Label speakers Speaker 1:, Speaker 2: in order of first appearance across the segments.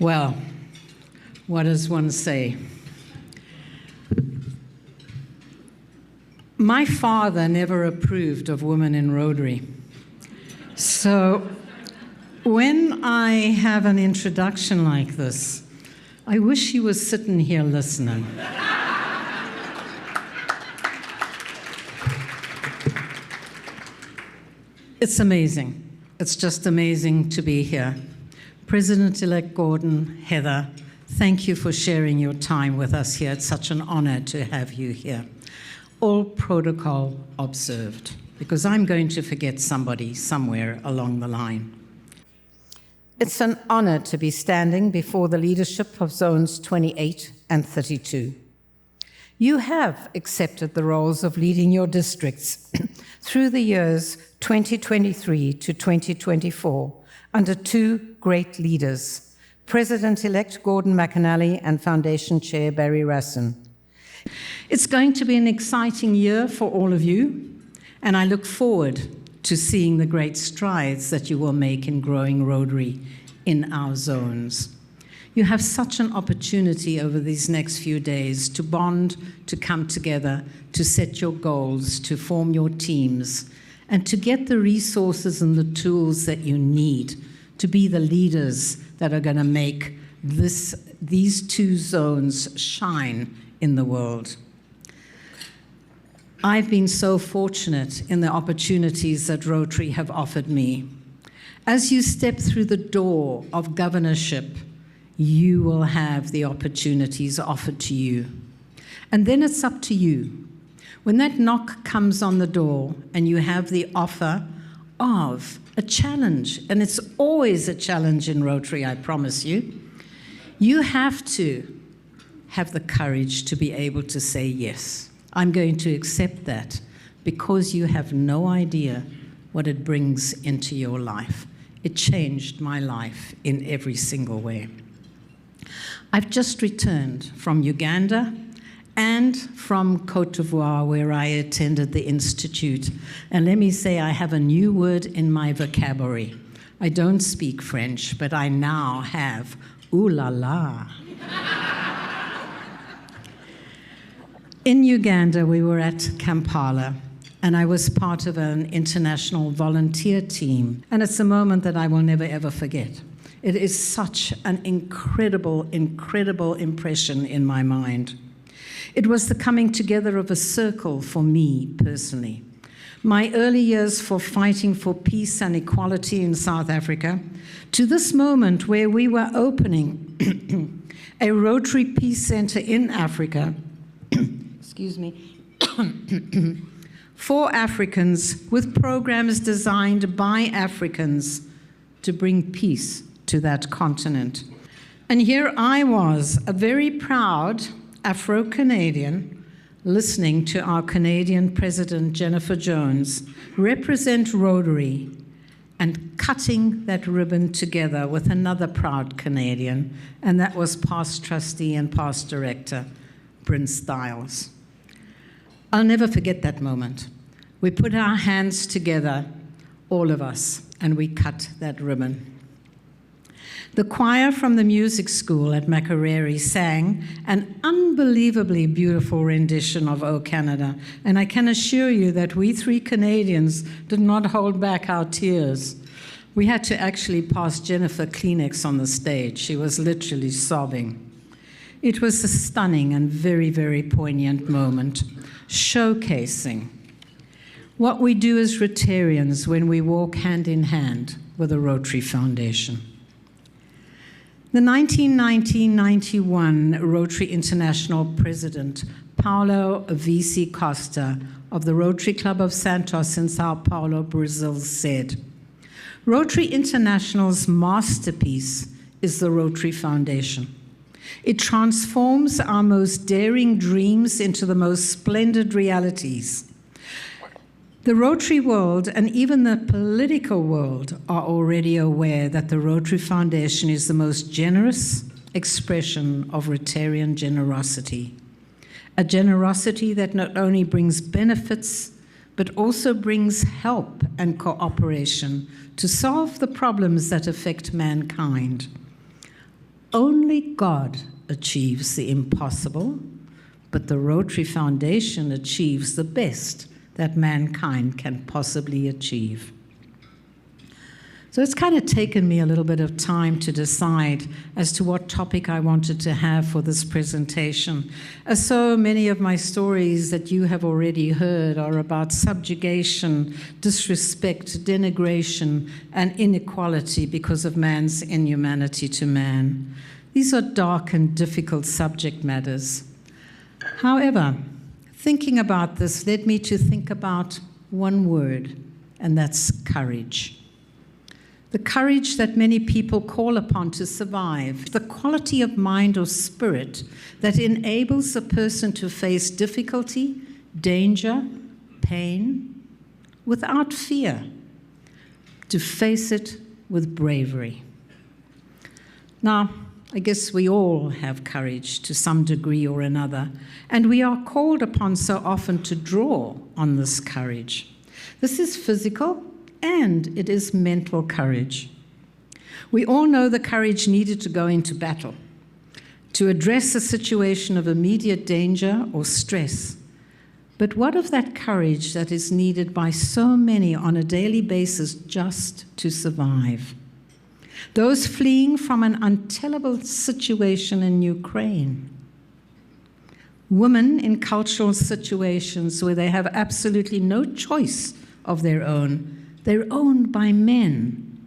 Speaker 1: Well, what does one say? My father never approved of women in Rotary. So when I have an introduction like this, I wish he was sitting here listening. It's amazing. It's just amazing to be here. President-elect Gordon, Heather, thank you for sharing your time with us here. It's such an honor to have you here. All protocol observed, because I'm going to forget somebody somewhere along the line. It's an honor to be standing before the leadership of Zones 28 and 32. You have accepted the roles of leading your districts through the years 2023 to 2024 under two great leaders, President-elect Gordon McAnally and Foundation Chair Barry Rassin. It's going to be an exciting year for all of you, and I look forward to seeing the great strides that you will make in growing Rotary in our zones. You have such an opportunity over these next few days to bond, to come together, to set your goals, to form your teams, and to get the resources and the tools that you need to be the leaders that are going to make these two zones shine in the world. I've been so fortunate in the opportunities that Rotary have offered me. As you step through the door of governorship, you will have the opportunities offered to you. And then it's up to you. When that knock comes on the door and you have the offer of a challenge, and it's always a challenge in Rotary, I promise you, you have to have the courage to be able to say, yes, I'm going to accept that, because you have no idea what it brings into your life. It changed my life in every single way. I've just returned from Uganda and from Côte d'Ivoire, where I attended the Institute. And let me say, I have a new word in my vocabulary. I don't speak French, but I now have ooh la la. In Uganda, we were at Kampala, and I was part of an international volunteer team. And it's a moment that I will never, ever forget. It is such an incredible, incredible impression in my mind. It was the coming together of a circle for me personally. My early years for fighting for peace and equality in South Africa, to this moment where we were opening a Rotary Peace Center in Africa, excuse me, for Africans, with programs designed by Africans to bring peace to that continent. And here I was, a very proud Afro-Canadian, listening to our Canadian President, Jennifer Jones, represent Rotary and cutting that ribbon together with another proud Canadian, and that was past trustee and past director, Bryn Stiles. I'll never forget that moment. We put our hands together, all of us, and we cut that ribbon. The choir from the music school at Makerere sang an unbelievably beautiful rendition of O Canada, and I can assure you that we three Canadians did not hold back our tears. We had to actually pass Jennifer Kleenex on the stage. She was literally sobbing. It was a stunning and very, very poignant moment, showcasing what we do as Rotarians when we walk hand in hand with the Rotary Foundation. The 1990-91 Rotary International President, Paulo Vici Costa of the Rotary Club of Santos in Sao Paulo, Brazil, said, "Rotary International's masterpiece is the Rotary Foundation. It transforms our most daring dreams into the most splendid realities. The Rotary world and even the political world are already aware that the Rotary Foundation is the most generous expression of Rotarian generosity. A generosity that not only brings benefits, but also brings help and cooperation to solve the problems that affect mankind. Only God achieves the impossible, but the Rotary Foundation achieves the best that mankind can possibly achieve. So it's kind of taken me a little bit of time to decide as to what topic I wanted to have for this presentation, as so many of my stories that you have already heard are about subjugation, disrespect, denigration, and inequality because of man's inhumanity to man. These are dark and difficult subject matters. However, thinking about this led me to think about one word, and that's courage. The courage that many people call upon to survive, the quality of mind or spirit that enables a person to face difficulty, danger, pain, without fear, to face it with bravery. Now, I guess we all have courage to some degree or another, and we are called upon so often to draw on this courage. This is physical, and it is mental courage. We all know the courage needed to go into battle, to address a situation of immediate danger or stress. But what of that courage that is needed by so many on a daily basis just to survive? Those fleeing from an untellable situation in Ukraine. Women in cultural situations where they have absolutely no choice of their own. They're owned by men.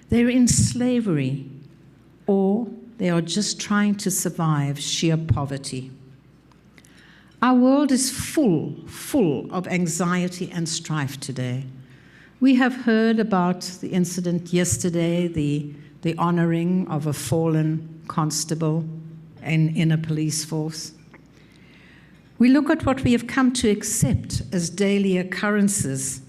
Speaker 1: They're in slavery, or they are just trying to survive sheer poverty. Our world is full of anxiety and strife today. We have heard about the incident yesterday, the honoring of a fallen constable in a police force. We look at what we have come to accept as daily occurrences.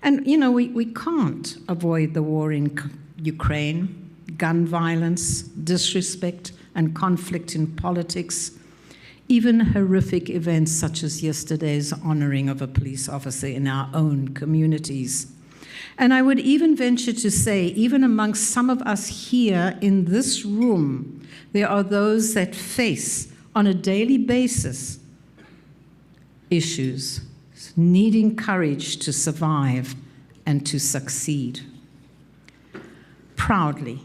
Speaker 1: And, you know, we can't avoid the war in Ukraine, gun violence, disrespect, and conflict in politics, even horrific events such as yesterday's honoring of a police officer in our own communities. And I would even venture to say, even amongst some of us here in this room, there are those that face, on a daily basis, issues needing courage to survive and to succeed. Proudly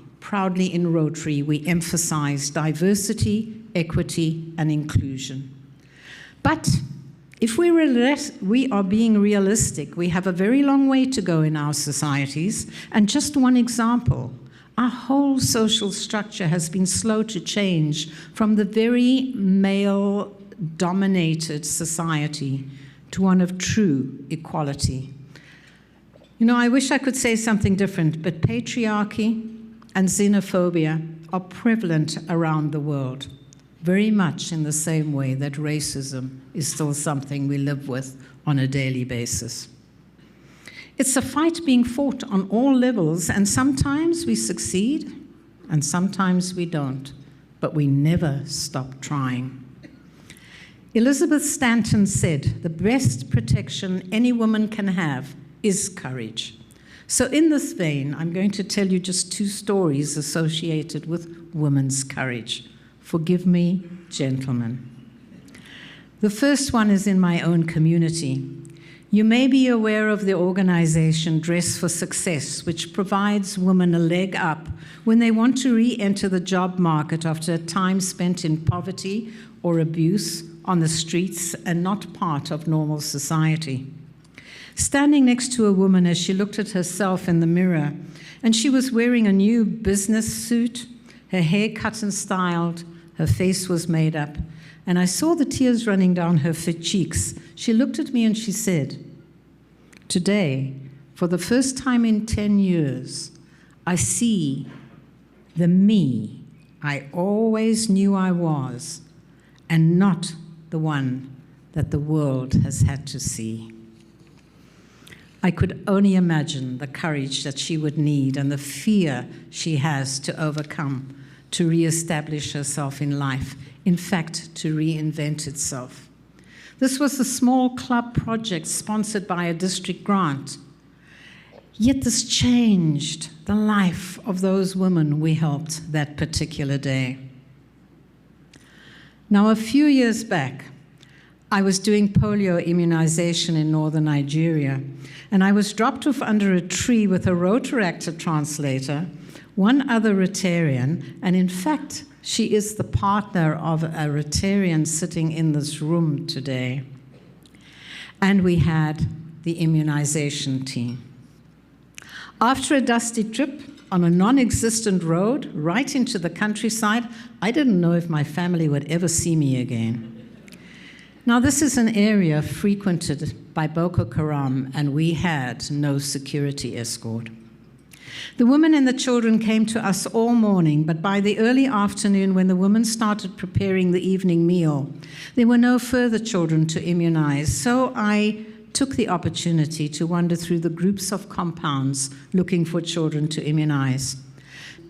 Speaker 1: in Rotary, we emphasize diversity, equity, and inclusion. But if we are being realistic, we have a very long way to go in our societies. And just one example, our whole social structure has been slow to change from the very male-dominated society to one of true equality. You know, I wish I could say something different, but patriarchy and xenophobia are prevalent around the world, very much in the same way that racism is still something we live with on a daily basis. It's a fight being fought on all levels, and sometimes we succeed, and sometimes we don't, but we never stop trying. Elizabeth Stanton said, "The best protection any woman can have is courage." So in this vein, I'm going to tell you just two stories associated with women's courage. Forgive me, gentlemen. The first one is in my own community. You may be aware of the organization Dress for Success, which provides women a leg up when they want to re-enter the job market after a time spent in poverty or abuse on the streets and not part of normal society. Standing next to a woman as she looked at herself in the mirror, and she was wearing a new business suit, her hair cut and styled, her face was made up, and I saw the tears running down her fit cheeks. She looked at me and she said, "Today, for the first time in 10 years, I see the me I always knew I was, and not the one that the world has had to see." I could only imagine the courage that she would need and the fear she has to overcome to reestablish herself in life, in fact, to reinvent itself. This was a small club project sponsored by a district grant. Yet this changed the life of those women we helped that particular day. Now, a few years back, I was doing polio immunization in northern Nigeria, and I was dropped off under a tree with a Rotary translator, one other Rotarian, and in fact, she is the partner of a Rotarian sitting in this room today. And we had the immunization team. After a dusty trip on a non-existent road right into the countryside, I didn't know if my family would ever see me again. Now, this is an area frequented by Boko Haram, and we had no security escort. The women and the children came to us all morning, but by the early afternoon, when the women started preparing the evening meal, there were no further children to immunize, so I took the opportunity to wander through the groups of compounds looking for children to immunize.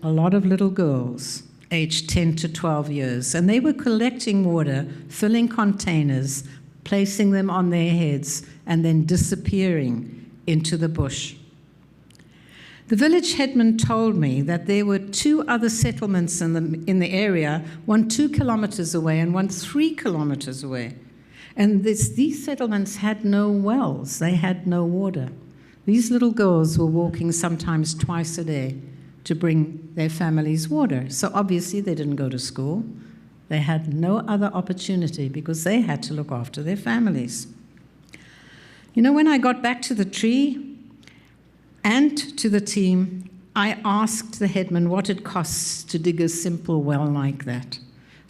Speaker 1: A lot of little girls, aged 10 to 12 years, and they were collecting water, filling containers, placing them on their heads, and then disappearing into the bush. The village headman told me that there were 2 other settlements in the area, one 2 kilometers away and one 3 kilometers away. And these settlements had no wells, they had no water. These little girls were walking sometimes twice a day to bring their families water. So obviously they didn't go to school. They had no other opportunity because they had to look after their families. You know, when I got back to the tree and to the team, I asked the headman what it costs to dig a simple well like that.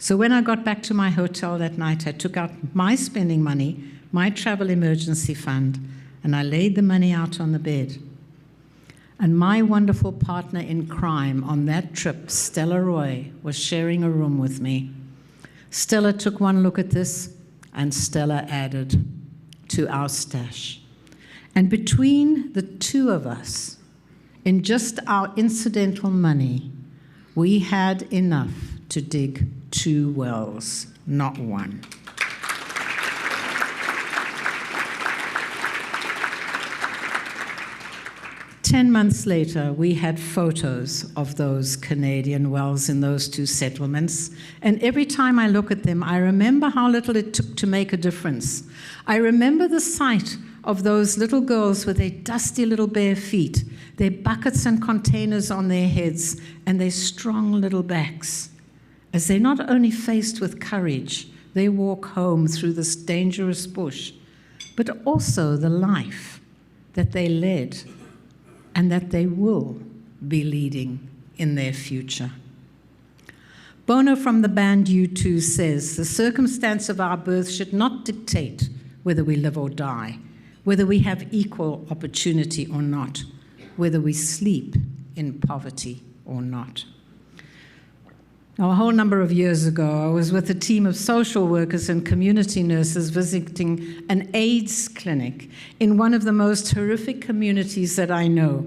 Speaker 1: So when I got back to my hotel that night, I took out my spending money, my travel emergency fund, and I laid the money out on the bed. And my wonderful partner in crime on that trip, Stella Roy, was sharing a room with me. Stella took one look at this, and Stella added to our stash. And between the 2 of us, in just our incidental money, we had enough to dig 2 wells, not 1. Ten months later, we had photos of those Canadian wells in those 2 settlements, and every time I look at them, I remember how little it took to make a difference. I remember the sight of those little girls with their dusty little bare feet, their buckets and containers on their heads, and their strong little backs, as they not only faced with courage, they walk home through this dangerous bush, but also the life that they led and that they will be leading in their future. Bono from the band U2 says, "The circumstance of our birth should not dictate whether we live or die, whether we have equal opportunity or not, whether we sleep in poverty or not." Now, a whole number of years ago, I was with a team of social workers and community nurses visiting an AIDS clinic in one of the most horrific communities that I know.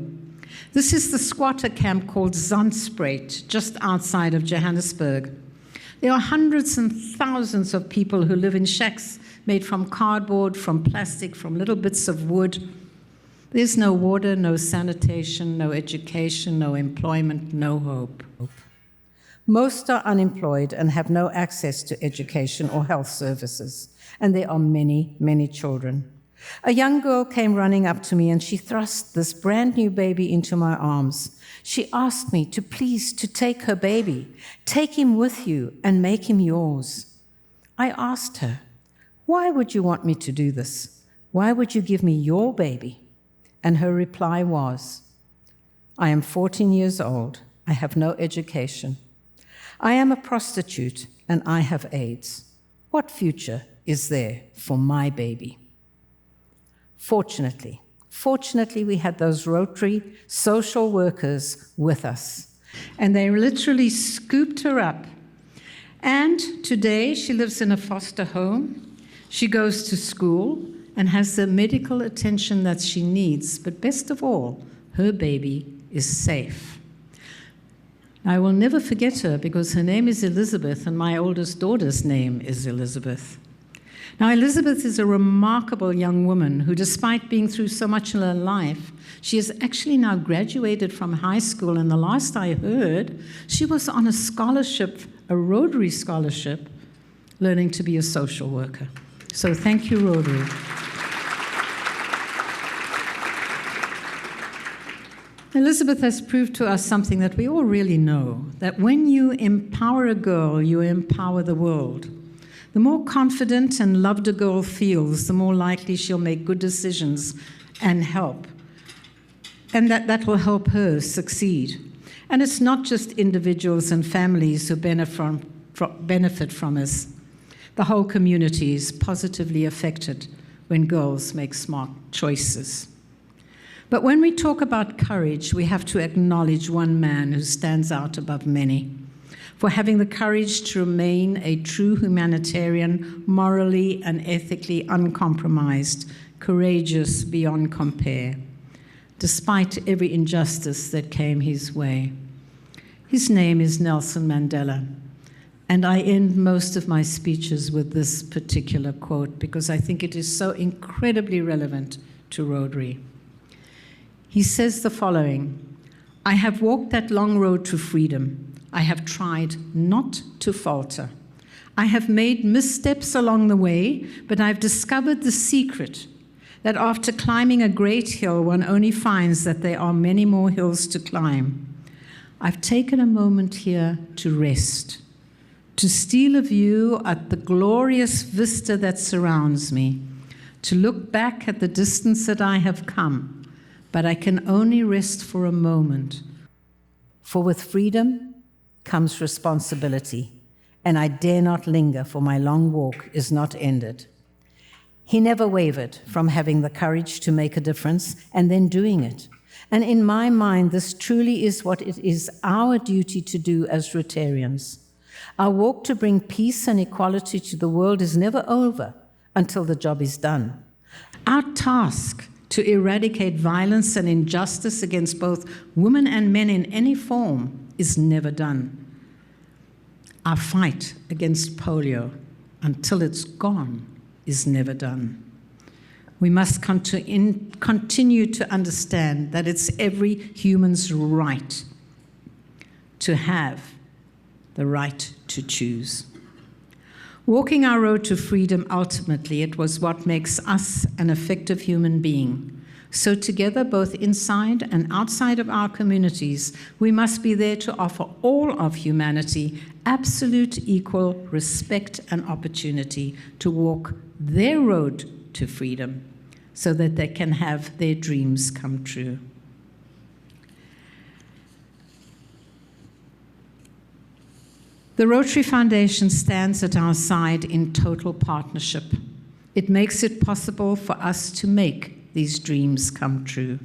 Speaker 1: This is the squatter camp called Zandspruit, just outside of Johannesburg. There are hundreds and thousands of people who live in shacks made from cardboard, from plastic, from little bits of wood. There's no water, no sanitation, no education, no employment, no hope. Most are unemployed and have no access to education or health services, and there are many, many children. A young girl came running up to me, and she thrust this brand new baby into my arms. She asked me to please to take her baby, take him with you and make him yours. I asked her, "Why would you want me to do this? Why would you give me your baby?" And her reply was, "I am 14 years old. I have no education. I am a prostitute and I have AIDS. What future is there for my baby?" Fortunately, we had those Rotary social workers with us, and they literally scooped her up. And today she lives in a foster home. She goes to school and has the medical attention that she needs, but best of all, her baby is safe. I will never forget her because her name is Elizabeth and my oldest daughter's name is Elizabeth. Now, Elizabeth is a remarkable young woman who, despite being through so much in her life, she has actually now graduated from high school, and the last I heard, she was on a scholarship, a Rotary scholarship, learning to be a social worker. So thank you, Rotary. Elizabeth has proved to us something that we all really know, that when you empower a girl, you empower the world. The more confident and loved a girl feels, the more likely she'll make good decisions and help. And that will help her succeed. And it's not just individuals and families who benefit from us. The whole community is positively affected when girls make smart choices. But when we talk about courage, we have to acknowledge one man who stands out above many, for having the courage to remain a true humanitarian, morally and ethically uncompromised, courageous beyond compare, despite every injustice that came his way. His name is Nelson Mandela, and I end most of my speeches with this particular quote because I think it is so incredibly relevant to Rotary. He says the following: I have walked that long road to freedom. I have tried not to falter. I have made missteps along the way, but I've discovered the secret that after climbing a great hill, one only finds that there are many more hills to climb. I've taken a moment here to rest, to steal a view at the glorious vista that surrounds me, to look back at the distance that I have come. But I can only rest for a moment. For with freedom comes responsibility, and I dare not linger, for my long walk is not ended. He never wavered from having the courage to make a difference and then doing it. And in my mind, this truly is what it is our duty to do as Rotarians. Our walk to bring peace and equality to the world is never over until the job is done. Our task to eradicate violence and injustice against both women and men in any form is never done. Our fight against polio, until it's gone, is never done. We must continue to understand that it's every human's right to have the right to choose. Walking our road to freedom, ultimately, it was what makes us an effective human being. So together, both inside and outside of our communities, we must be there to offer all of humanity absolute equal respect and opportunity to walk their road to freedom so that they can have their dreams come true. The Rotary Foundation stands at our side in total partnership. It makes it possible for us to make these dreams come true.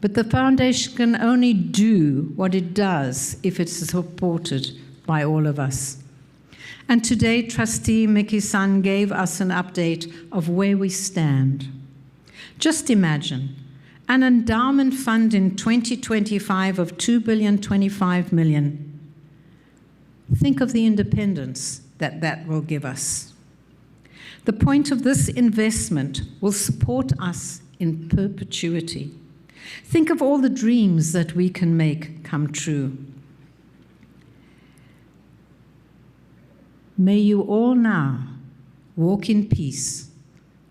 Speaker 1: But the foundation can only do what it does if it's supported by all of us. And today, Trustee Miki-san gave us an update of where we stand. Just imagine an endowment fund in 2025 of $2.025 billion. Think of the independence that will give us. The point of this investment will support us in perpetuity. Think of all the dreams that we can make come true. May you all now walk in peace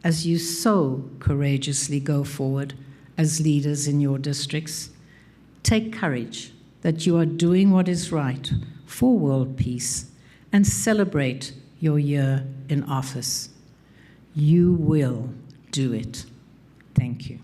Speaker 1: as you so courageously go forward as leaders in your districts. Take courage that you are doing what is right for world peace and celebrate your year in office. You will do it. Thank you.